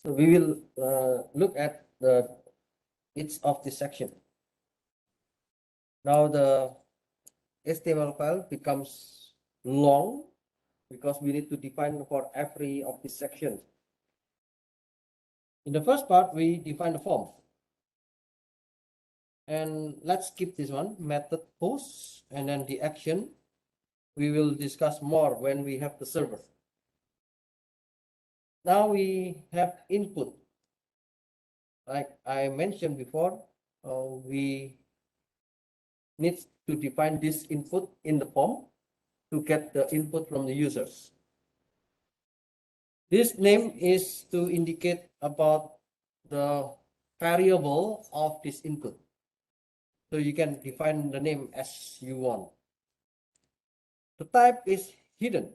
So we will look at each of this section. Now the HTML file becomes long because we need to define for every of these sections. In the first part, we define the form. And let's skip this one, method post, and then the action. We will discuss more when we have the server. Now we have input. Like I mentioned before, we need to define this input in the form to get the input from the users. This name is to indicate about the variable of this input. So you can define the name as you want. The type is hidden.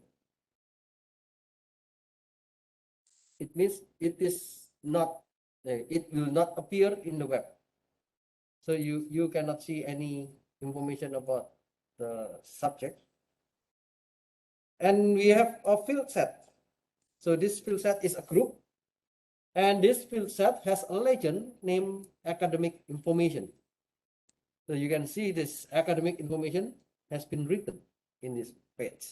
It means it is not, it will not appear in the web. So you cannot see any information about the subject. And we have a field set. So this field set is a group. And this field set has a legend named academic information. So you can see this academic information has been written in this page.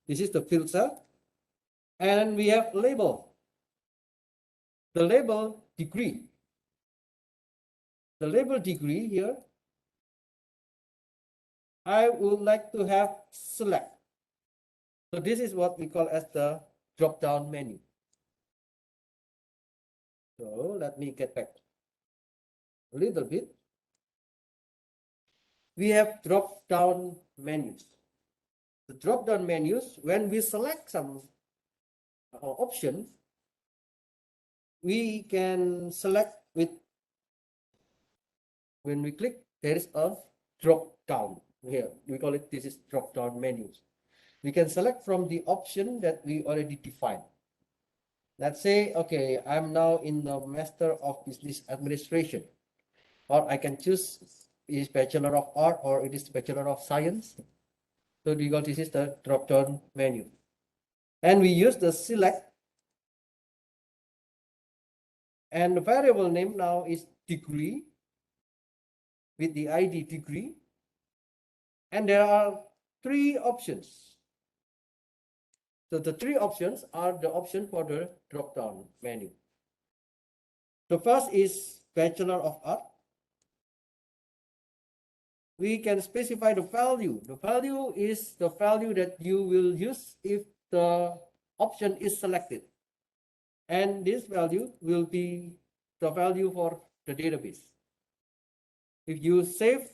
This is the field set. And we have label. The label degree. The label degree here, I would like to have select. So this is what we call as the drop-down menu. So let me get back a little bit. We have drop-down menus. The drop-down menus, when we select some option, we can select with, when we click, there is a drop-down here. We call it, this is drop-down menus. We can select from the option that we already defined. Let's say, okay, I'm now in the Master of Business Administration, or I can choose is Bachelor of Art or it is Bachelor of Science. So because this is the drop-down menu. And we use the select, and the variable name now is degree with the ID degree. And there are three options. So the three options are the option for the drop-down menu. The first is Bachelor of Art. We can specify the value. The value is the value that you will use if the option is selected. And this value will be the value for the database. If you save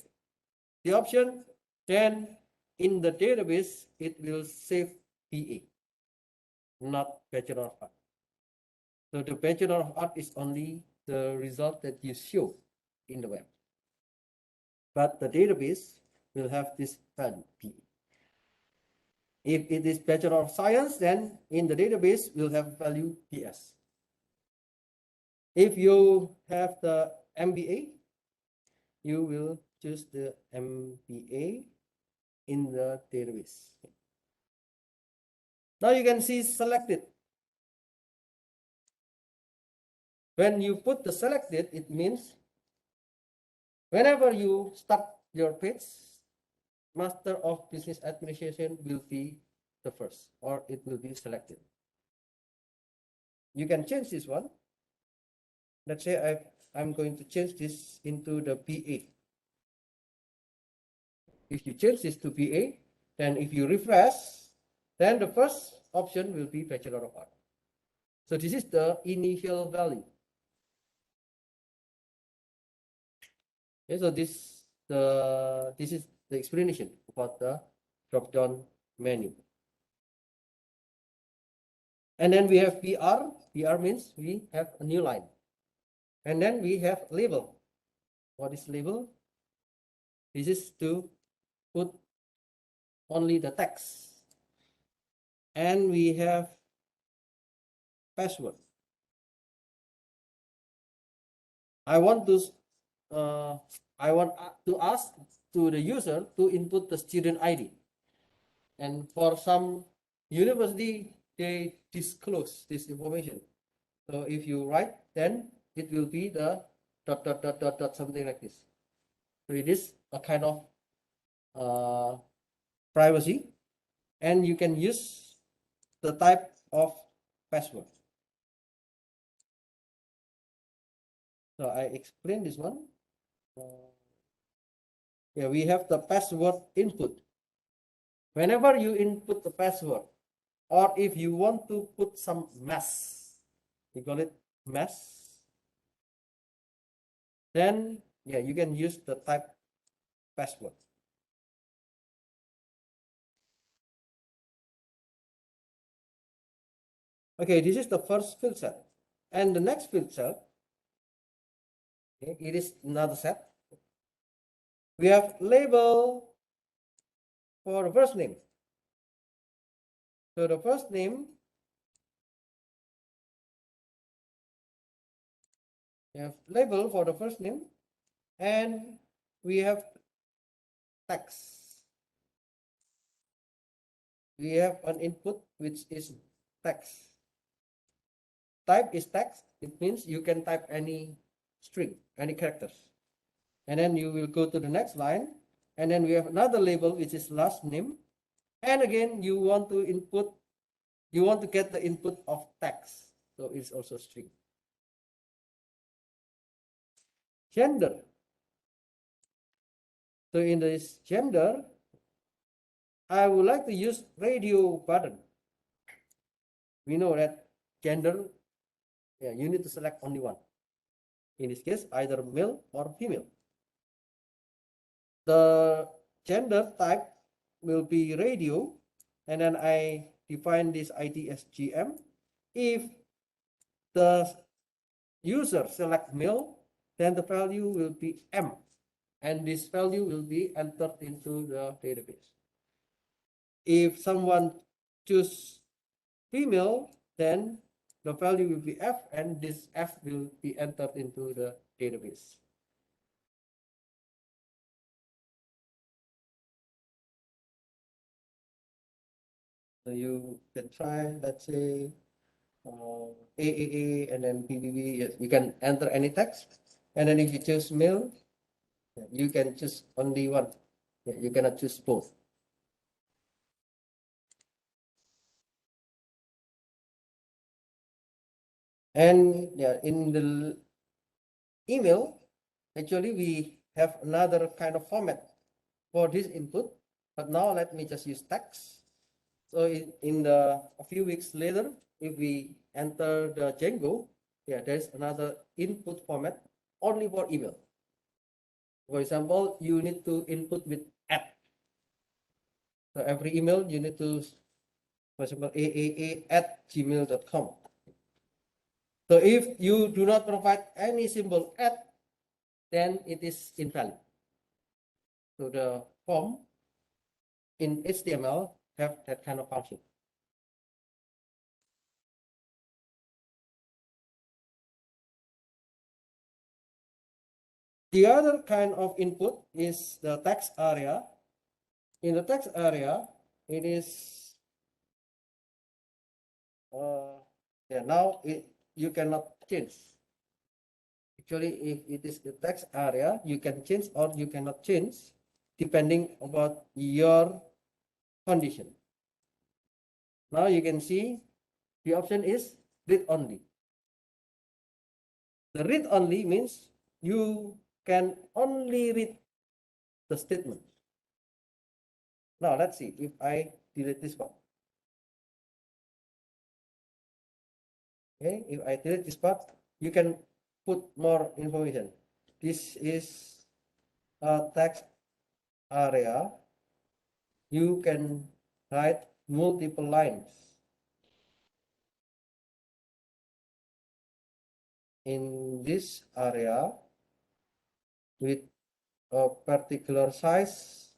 the option, then in the database, it will save BA, not Bachelor of Art. So the Bachelor of Art is only the result that you show in the web. But the database will have this value, BA. If it is Bachelor of Science, then in the database, we'll have value PS. If you have the MBA, you will choose the MBA in the database. Now you can see selected. When you put the selected, it means whenever you start your page, Master of Business Administration will be the first, or it will be selected. You can change this one. Let's say I'm going to change this into the BA. If you change this to BA, then if you refresh, then the first option will be Bachelor of Art. So this is the initial value. Okay, so this is the explanation about the drop-down menu. And then we have PR. PR means we have a new line. And then we have label. What is label? This is to put only the text. And we have password. I want to ask to the user to input the student ID. And for some university, they disclose this information. So if you write, then it will be the dot dot dot dot dot something like this. So it is a kind of privacy, and you can use the type of password. So I explained this one. Yeah, we have the password input. Whenever you input the password, or if you want to put some mess, we call it mess, then yeah, you can use the type password. Okay, this is the first field set. And the next field set, okay, it is another set. We have label for the first name. So the first name, we have label for the first name, and we have text. We have an input which is text. Type is text. It means you can type any string, any characters. And then you will go to the next line, and then we have another label which is last name. And again, you want to input, you want to get the input of text. So it's also string. Gender. So in this gender, I would like to use radio button. We know that gender, yeah, you need to select only one. In this case, either male or female. The gender type will be radio, and then I define this ID as GM. If the user select male, then the value will be M, and this value will be entered into the database. If someone choose female, then the value will be F, and this F will be entered into the database. So you can try, let's say, AAA and then BBB. Yes, you can enter any text, and then if you choose male, you can choose only one. You cannot choose both. And yeah, in the email, actually we have another kind of format for this input, but now let me just use text. So in a few weeks later, if we enter the Django, yeah, there's another input format only for email. For example, you need to input with @ So every email you need to, for example, aaa@gmail.com. So if you do not provide any symbol @ then it is invalid. So the form in HTML have that kind of function. The other kind of input is the text area. In the text area, it is yeah, now you cannot change. Actually, if it is the text area, you can change or you cannot change depending about your condition. Now you can see the option is read only. The read only means you can only read the statement. Now let's see if I delete this part. Okay, if I delete this part, you can put more information. This is a text area. You can write multiple lines in this area with a particular size,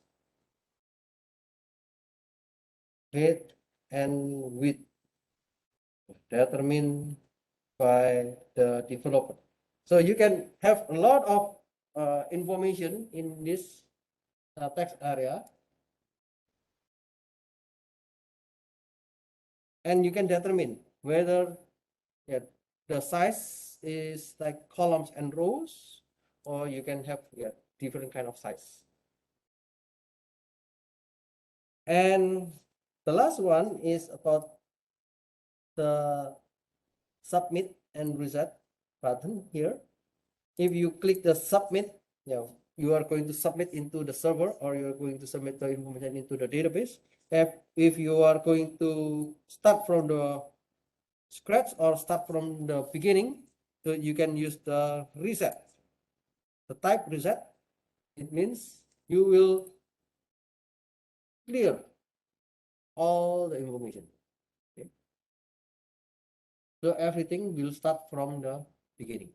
height, and width determined by the developer. So you can have a lot of information in this text area, and you can determine whether, yeah, the size is like columns and rows, or you can have different kind of size. And the last one is about the submit and reset button here. If you click the submit, you are going to submit into the server, or you are going to submit the information into the database. If you are going to start from the scratch or start from the beginning, so you can use the reset. The type reset, it means you will clear all the information. Okay? So everything will start from the beginning.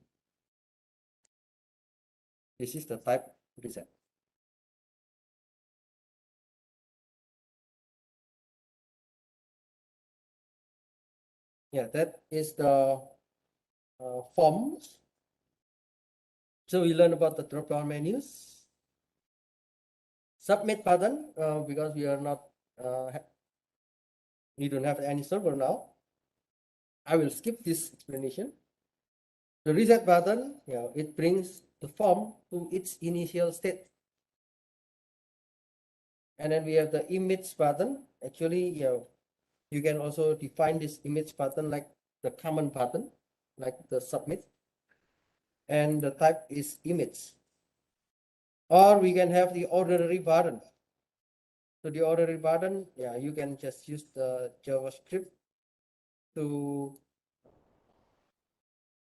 This is the type reset. Yeah, that is the forms. So we learn about the drop-down menus. Submit button, because we are not, we don't have any server now. I will skip this explanation. The reset button, it brings the form to its initial state. And then we have the image button. Actually, you can also define this image button like the common button, like the submit. And the type is image. Or we can have the ordinary button. So the ordinary button, you can just use the JavaScript to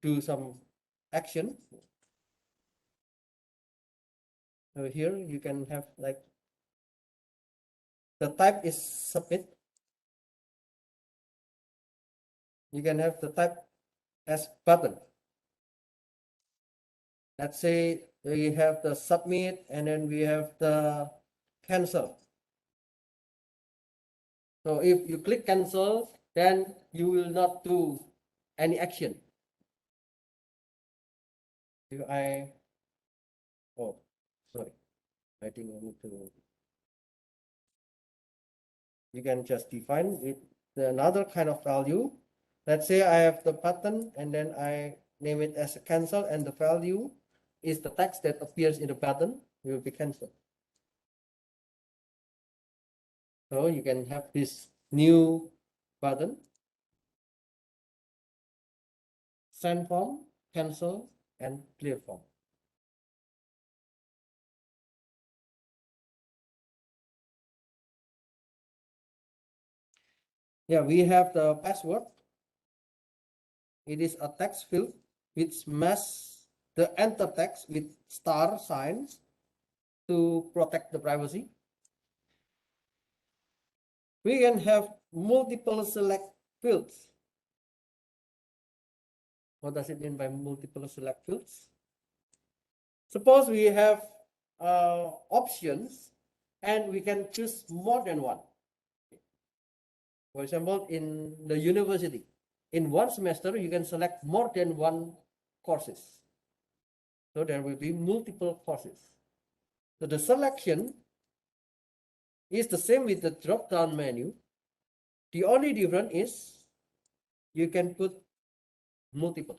do some action. So here you can have like the type is submit. You can have the type as button. Let's say we have the submit, and then we have the cancel. So if you click cancel, then you will not do any action. If sorry, I think I need to, you can just define with another kind of value. Let's say I have the button, and then I name it as a cancel, and the value is the text that appears in the button will be canceled. So you can have this new button, send form, cancel, and clear form. We have the password. It is a text field which masks the enter text with star signs to protect the privacy. We can have multiple select fields. What does it mean by multiple select fields? Suppose we have options, and we can choose more than one. For example, in the university, in one semester, you can select more than one courses. So there will be multiple courses. So the selection is the same with the drop-down menu. The only difference is you can put multiple.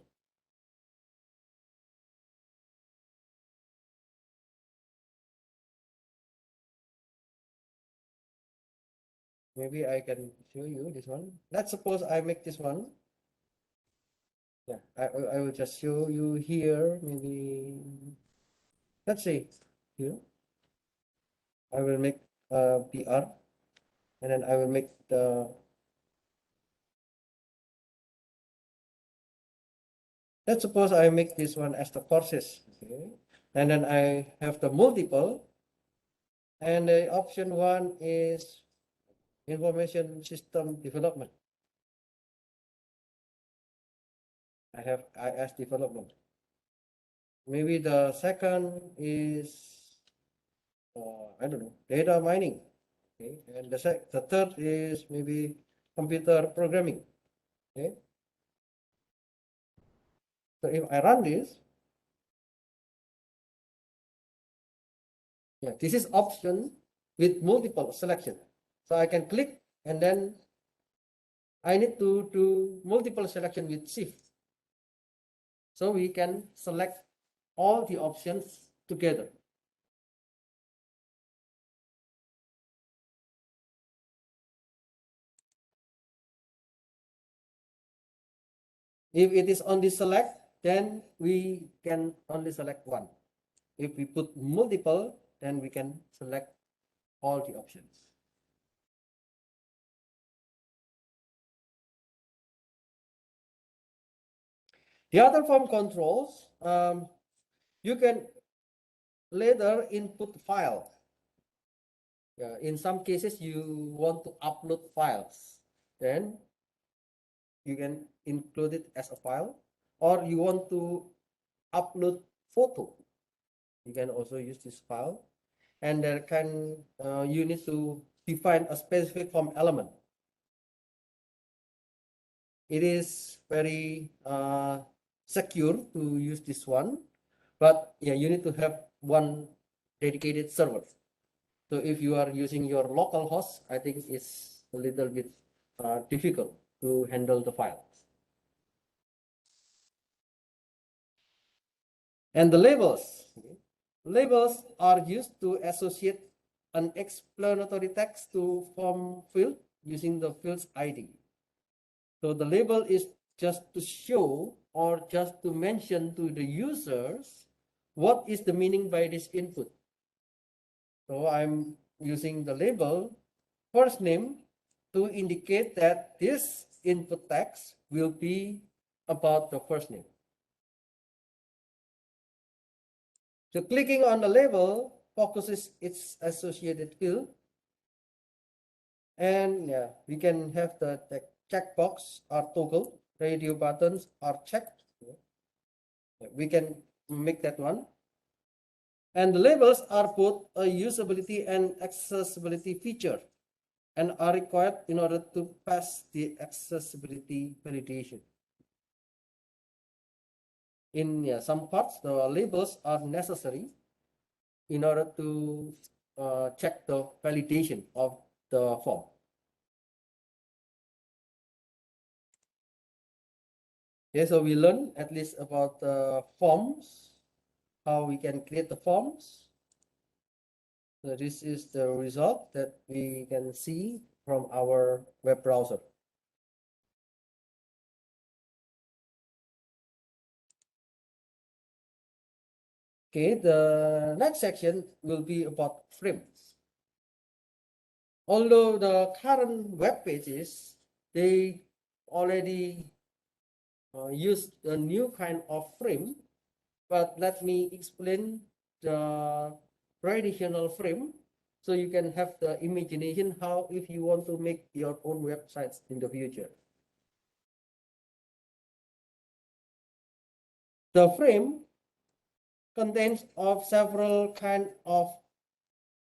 Maybe I can show you this one. Let's suppose I make this one. I will just show you here. Maybe let's say here I will make PR, and then I will make the, let's suppose I make this one as the courses. Okay, and then I have the multiple, and the option one is information system development. I have IS development. Maybe the second is I don't know, data mining. Okay, and the third is maybe computer programming. Okay, so if I run this, this is option with multiple selection. So I can click, and then I need to do multiple selection with shift. So we can select all the options together. If it is only select, then we can only select one. If we put multiple, then we can select all the options. The other form controls, you can later input file. In some cases, you want to upload files, then you can include it as a file, or you want to upload photo, you can also use this file. And there can you need to define a specific form element. It is very secure to use this one, but yeah, you need to have one dedicated server. So if you are using your local host, I think it's a little bit difficult to handle the files. And the labels. Labels are used to associate an explanatory text to form field using the field's ID. So the label is just to show or just to mention to the users what is the meaning by this input. So I'm using the label first name to indicate that this input text will be about the first name. So clicking on the label focuses its associated field. And yeah, we can have the checkbox or toggle, radio buttons are checked. We can make that one. And the labels are both a usability and accessibility feature and are required in order to pass the accessibility validation. In some parts, the labels are necessary in order to check the validation of the form. Okay, so we learn at least about the forms, how we can create the forms. So this is the result that we can see from our web browser. Okay, the next section will be about frames. Although the current web pages, they already use a new kind of frame, but let me explain the traditional frame so you can have the imagination how if you want to make your own websites in the future. The frame contains of several kind of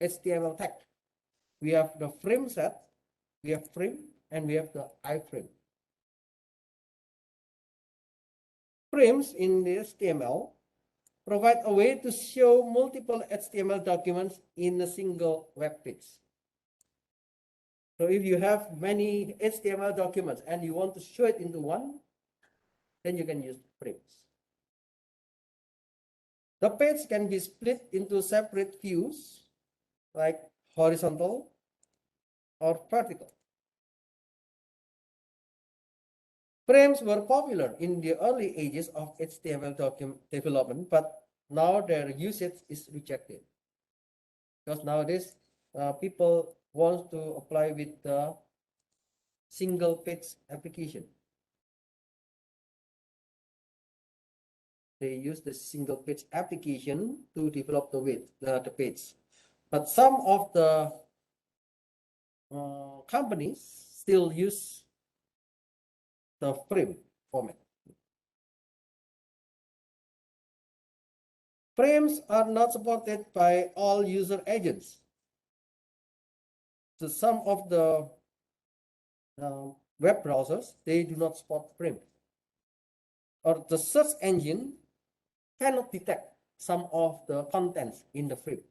HTML tag. We have the frame set, we have frame, and we have the iframe. Frames in the HTML provide a way to show multiple HTML documents in a single web page. So if you have many HTML documents and you want to show it into one, then you can use frames. The page can be split into separate views like horizontal or vertical. Frames were popular in the early ages of HTML document development, but now their usage is rejected. Because nowadays, people want to apply with the single page application. They use the single page application to develop the page. But some of the companies still use the frame format. Frames are not supported by all user agents. So some of the web browsers, they do not support frames. Or the search engine cannot detect some of the contents in the frames.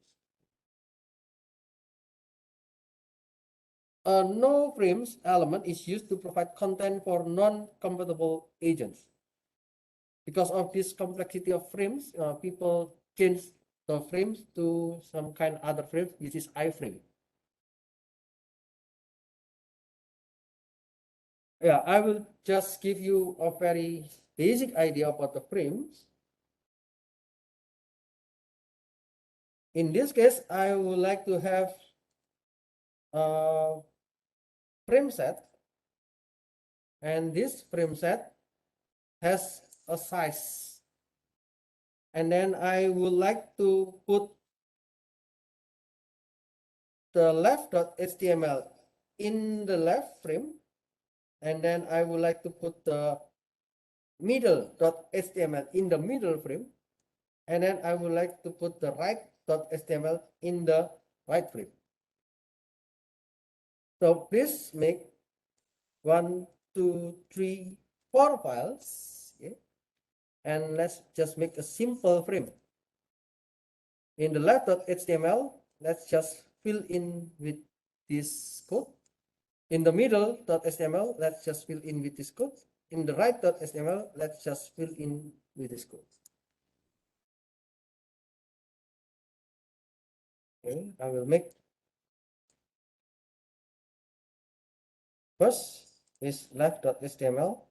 A no frames element is used to provide content for non-compatible agents. because of this complexity of frames, people change the frames to some kind of other frame, which is iframe. Yeah, I will just give you a very basic idea about the frames. In this case, I would like to have a frame set, and this frame set has a size, and then I would like to put the left.html in the left frame, and then I would like to put the middle.html in the middle frame, and then I would like to put the right.html in the right frame. So please make 1, 2, 3, 4 files, okay? And let's just make a simple frame. In the left.html, let's just fill in with this code. In the middle.html, let's just fill in with this code. In the right.html, let's just fill in with this code. Okay, I will make first is left.html.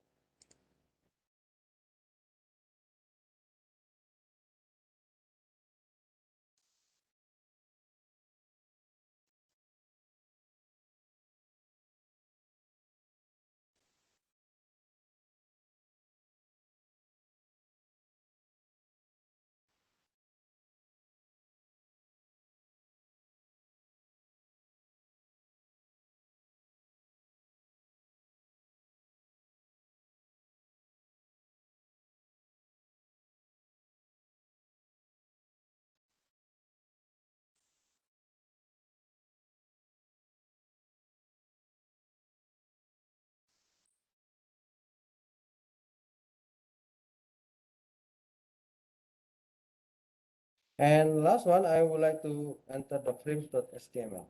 And last one, I would like to enter the frames.html.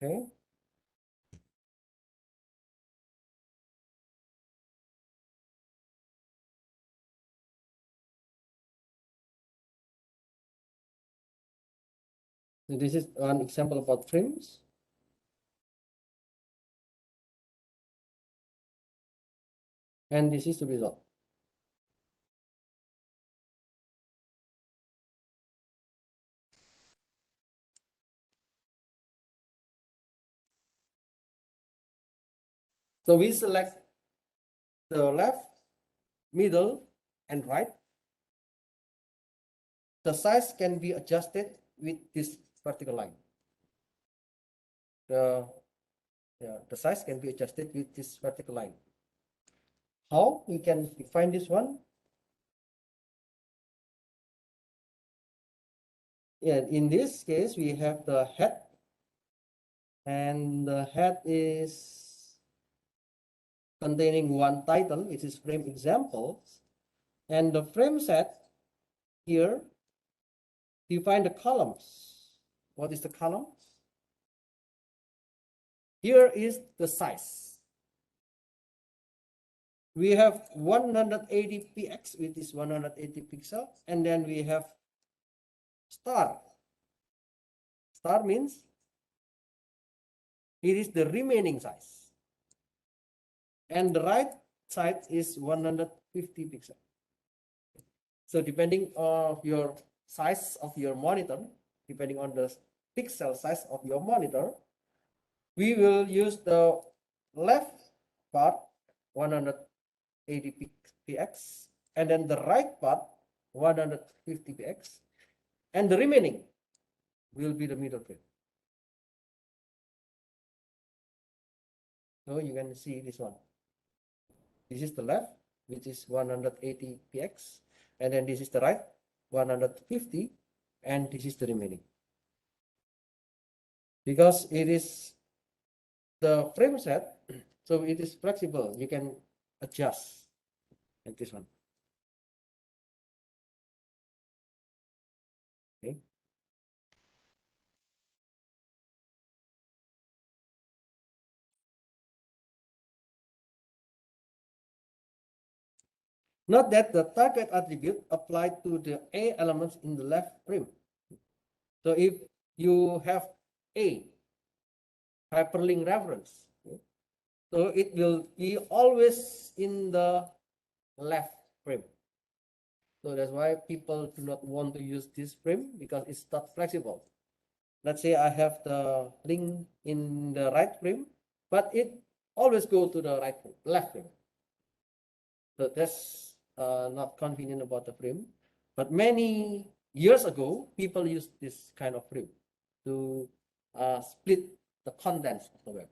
Okay. So this is an example about frames. And this is the result. So we select the left, middle, and right. The size can be adjusted with this vertical line. The size can be adjusted with this vertical line. How we can define this one? Yeah, in this case, we have the head, and the head is containing one title, which is frame examples, and the frame set here define the columns. What is the columns? Here is the size. We have 180 px, which is 180 pixels, and then we have star. Star means it is the remaining size, and the right side is 150 pixels. So depending on your size of your monitor, depending on the pixel size of your monitor, we will use the left part 180 px, and then the right part 150 px, and the remaining will be the middle frame. So you can see this one. This is the left, which is 180 px, and then this is the right, 150, and this is the remaining. Because it is the frame set, so it is flexible. You can adjust like this one. Okay. Note that the target attribute applied to the A elements in the left prim. So if you have A hyperlink reference, so it will be always in the left prim. So that's why people do not want to use this prim because it's not flexible. Let's say I have the link in the right prim, but it always go to the left prim. So that's not convenient about the prim. But many years ago, people used this kind of prim to split the contents of the web.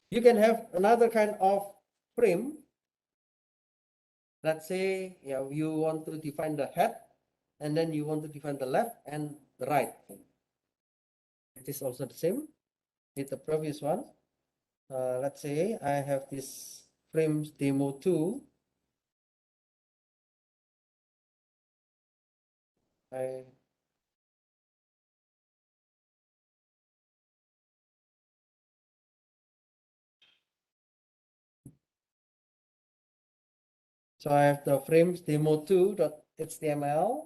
You can have another kind of prim. Let's say you want to define the head, and then you want to define the left and the right. It is also the same with the previous one. Let's say I have this frames demo 2. So I have the frames demo2.html,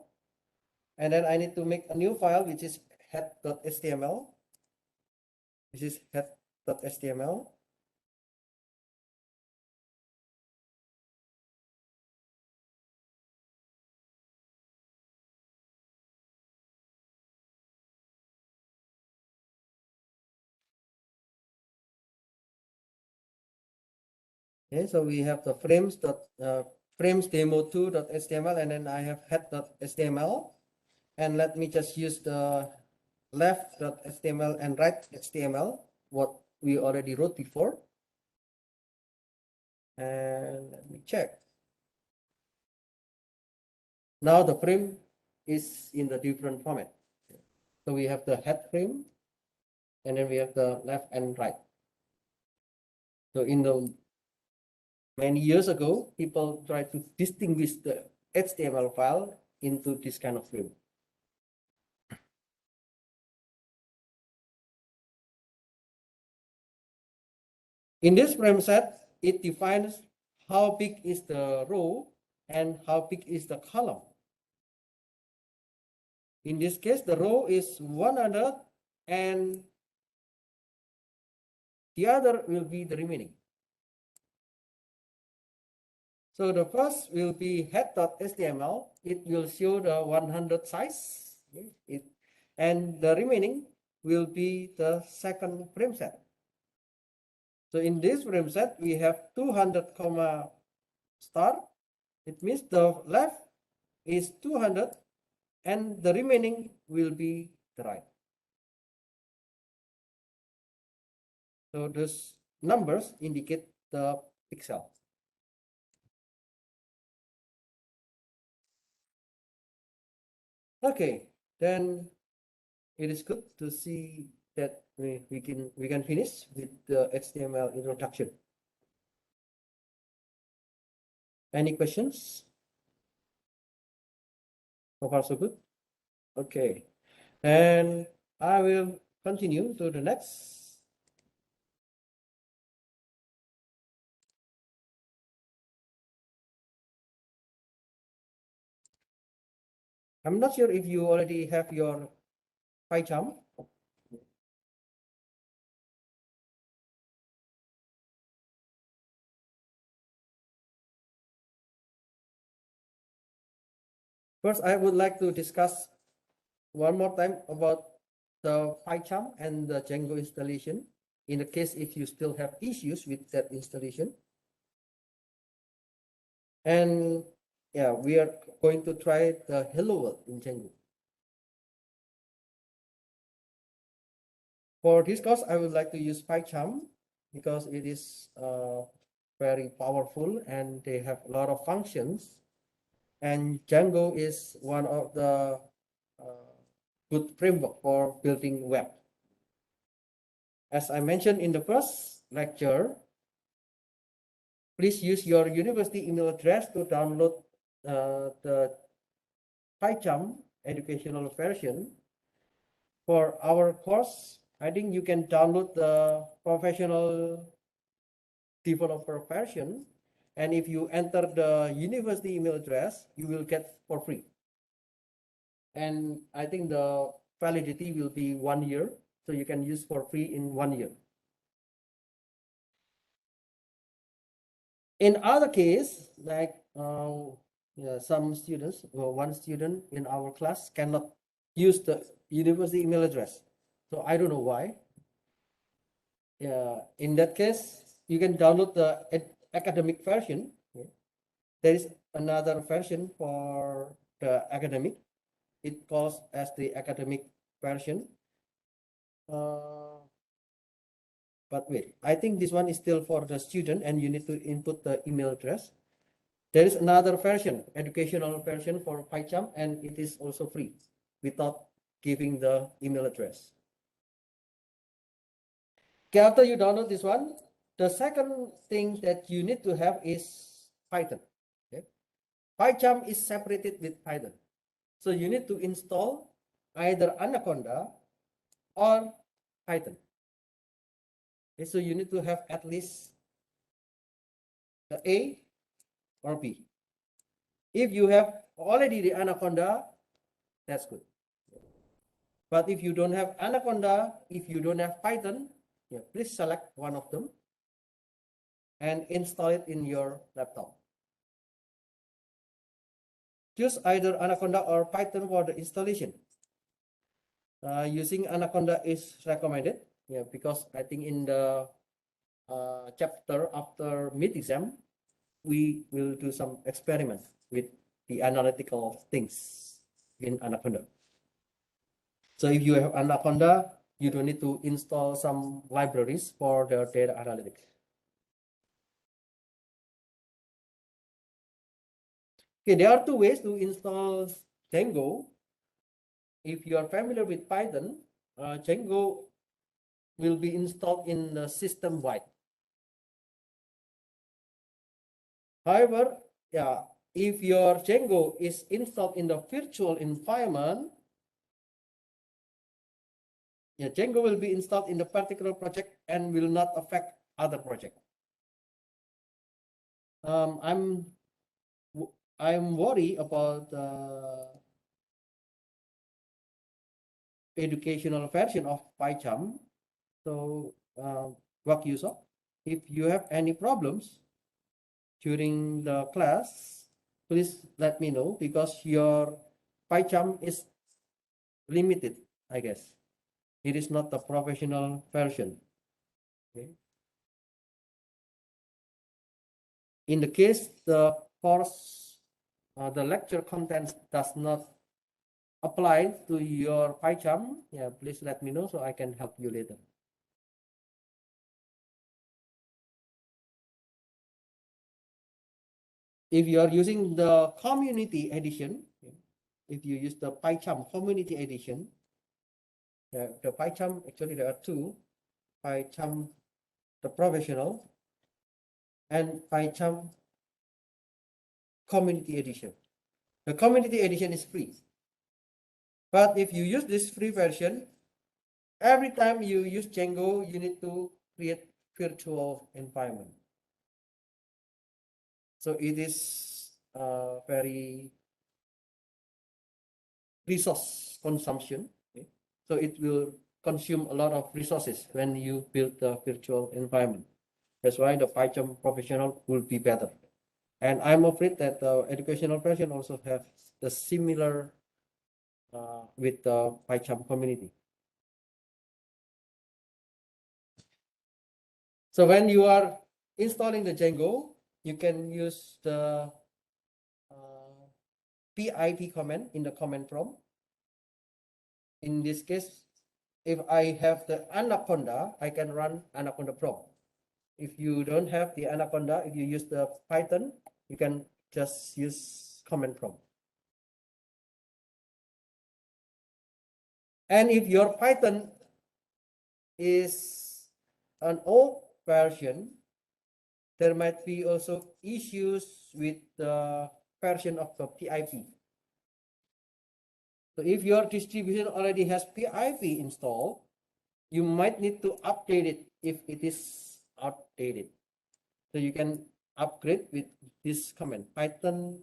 and then I need to make a new file which is head.html. This is head.html. Okay, so we have the frames demo2.html, and then I have head.html. And let me just use the left.html and right.html, what we already wrote before. And let me check. Now the frame is in the different format. So we have the head frame, and then we have the left and right. So in the many years ago, people tried to distinguish the HTML file into this kind of frame. In this frame set, it defines how big is the row and how big is the column. In this case, the row is 100 and the other will be the remaining. So the first will be head.html. It will show the 100 size. And the remaining will be the second frame set. So in this frame set, we have 200 comma star. It means the left is 200 and the remaining will be the right. So those numbers indicate the pixel. Okay, then it is good to see that we can finish with the HTML introduction. Any questions? So far so good. Okay, and I will continue to the next. I'm not sure if you already have your Pycharm. First, I would like to discuss one more time about the Pycharm and the Django installation in the case if you still have issues with that installation. And yeah, we are going to try the hello world in Django. For this course, I would like to use Pycharm because it is very powerful and they have a lot of functions. And Django is one of the good framework for building web. As I mentioned in the first lecture, please use your university email address to download the Pycharm educational version for our course I think you can download the professional developer version, and if you enter the university email address, you will get for free. And I think the validity will be 1 year, so you can use for free in 1 year. In other case, like some students, well, one student in our class cannot use the university email address. So I don't know why. Yeah, in that case, you can download the academic version. There is another version for the academic. It calls as the academic version. But wait, I think this one is still for the student and you need to input the email address. There is another version, educational version for Pycharm, and it is also free without giving the email address. Okay, after you download this one, the second thing that you need to have is Python. Okay? Pycharm is separated with Python. So you need to install either Anaconda or Python. Okay, so you need to have at least the A or B. If you have already the Anaconda, that's good. But if you don't have Anaconda, if you don't have Python, yeah, please select one of them and install it in your laptop. Choose either Anaconda or Python for the installation. Using Anaconda is recommended, yeah, because I think in the chapter after mid-exam, we will do some experiment with the analytical things in Anaconda. So if you have Anaconda, you don't need to install some libraries for the data analytics. Okay, there are two ways to install Django. If you are familiar with Python, Django will be installed in the system-wide. However, yeah, if your Django is installed in the virtual environment, yeah, Django will be installed in the particular project and will not affect other projects. I'm worried about educational version of Pycharm. So, Wak Yusuf, if you have any problems during the class, please let me know because your Pycharm is limited, I guess. It is not the professional version. Okay. In the case the course, the lecture content does not apply to your Pycharm, yeah, please let me know so I can help you later. If you are using the community edition, if you use the Pycharm community edition, the Pycharm, actually there are two, Pycharm the professional and Pycharm community edition. The community edition is free. But if you use this free version, every time you use Django, you need to create virtual environment. So it is very resource consumption. Okay? So it will consume a lot of resources when you build the virtual environment. That's why the Pycharm professional will be better. And I'm afraid that the educational version also have the similar with the Pycharm community. So when you are installing the Django, you can use the pip command in the command prompt. In this case, if I have the Anaconda, I can run Anaconda prompt. If you don't have the Anaconda, if you use the Python, you can just use command prompt. And if your Python is an old version, there might be also issues with the version of the PIP. So if your distribution already has PIP installed, you might need to update it if it is outdated. So you can upgrade with this command, python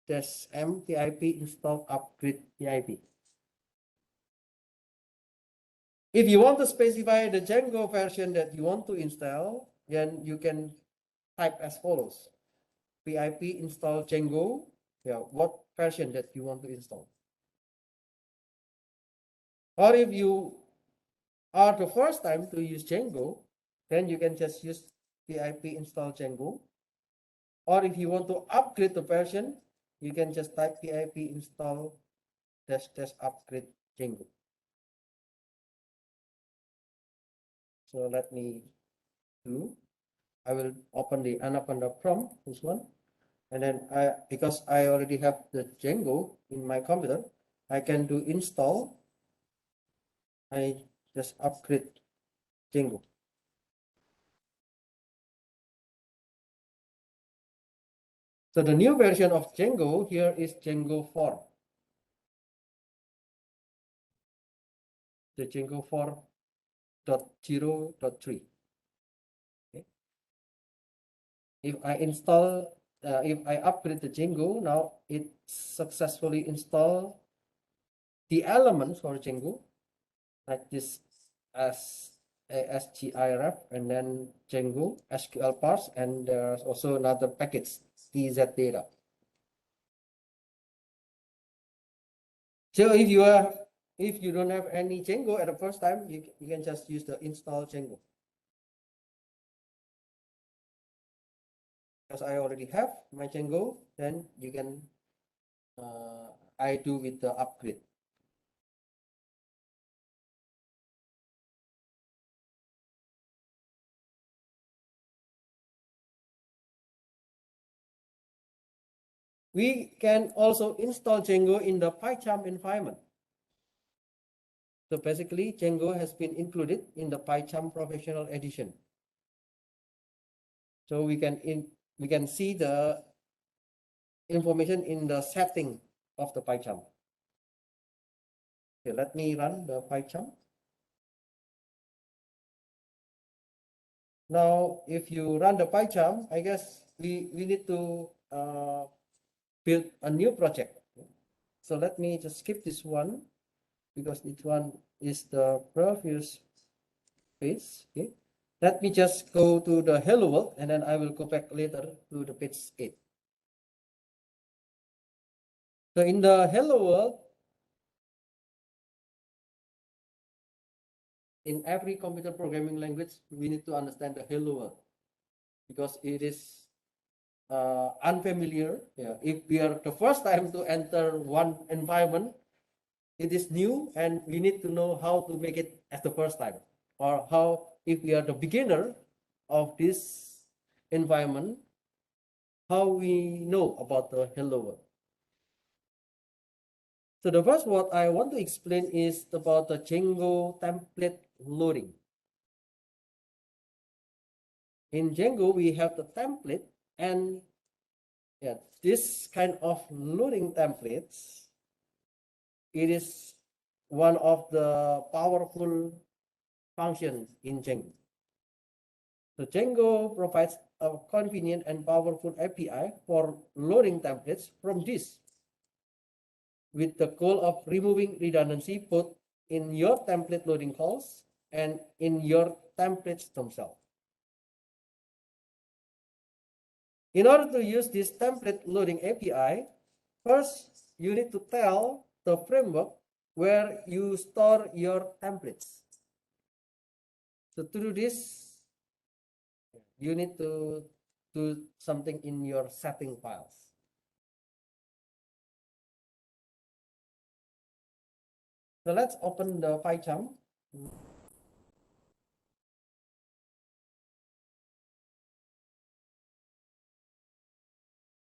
-m pip install upgrade pip. If you want to specify the Django version that you want to install, then you can type as follows: pip install Django. Yeah, what version that you want to install. Or if you are the first time to use Django, then you can just use pip install Django. Or if you want to upgrade the version, you can just type pip install -- upgrade Django. So let me do. I will open the prompt, this one, and then because I already have the Django in my computer, I can do install. I just upgrade Django. So the new version of Django here is Django 4. The Django 4.0.3. Okay. If I install, if I upgrade the Django, now it successfully installed the elements for Django, like this as ASGI and then Django SQL parse, and there's also another package TZ data. So if you don't have any Django at the first time, you can just use the install Django. Because I already have my Django, then you can I do with the upgrade. We can also install Django in the Pycharm environment. So basically, Django has been included in the Pycharm Professional Edition. So we can see the information in the setting of the Pycharm. Okay, let me run the Pycharm. Now, if you run the Pycharm, I guess we need to build a new project. So let me just skip this one because this one is the previous page. Okay. Let me just go to the hello world and then I will go back later to the page 8. So in the hello world, in every computer programming language, we need to understand the hello world because it is unfamiliar. Yeah. If we are the first time to enter one environment, it is new and we need to know how to make it as the first time, or how, if we are the beginner of this environment, how we know about the hello world. So the first what I want to explain is about the Django template loading. In Django, we have the template, and yeah, this kind of loading templates, it is one of the powerful functions in Django. So Django provides a convenient and powerful API for loading templates from this, with the goal of removing redundancy both in your template loading calls and in your templates themselves. In order to use this template loading API, first you need to tell the framework where you store your templates. So to do this, you need to do something in your setting files. So let's open the Pycharm.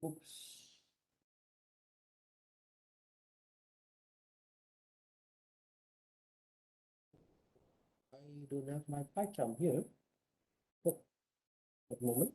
Oops. I don't have my Pycharm here. Oh, a moment.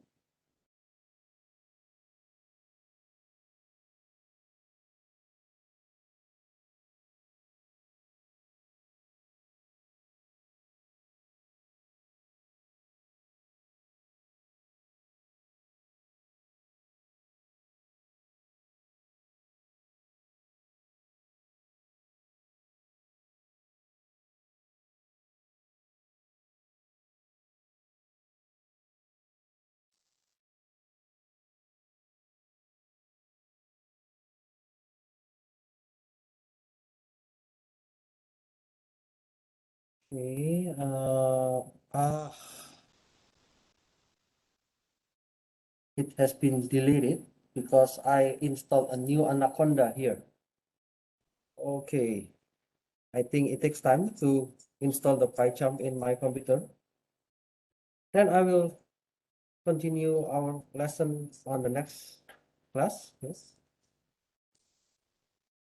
Okay, it has been deleted because I installed a new Anaconda here. Okay, I think it takes time to install the Pycharm in my computer. Then I will continue our lesson on the next class. Yes.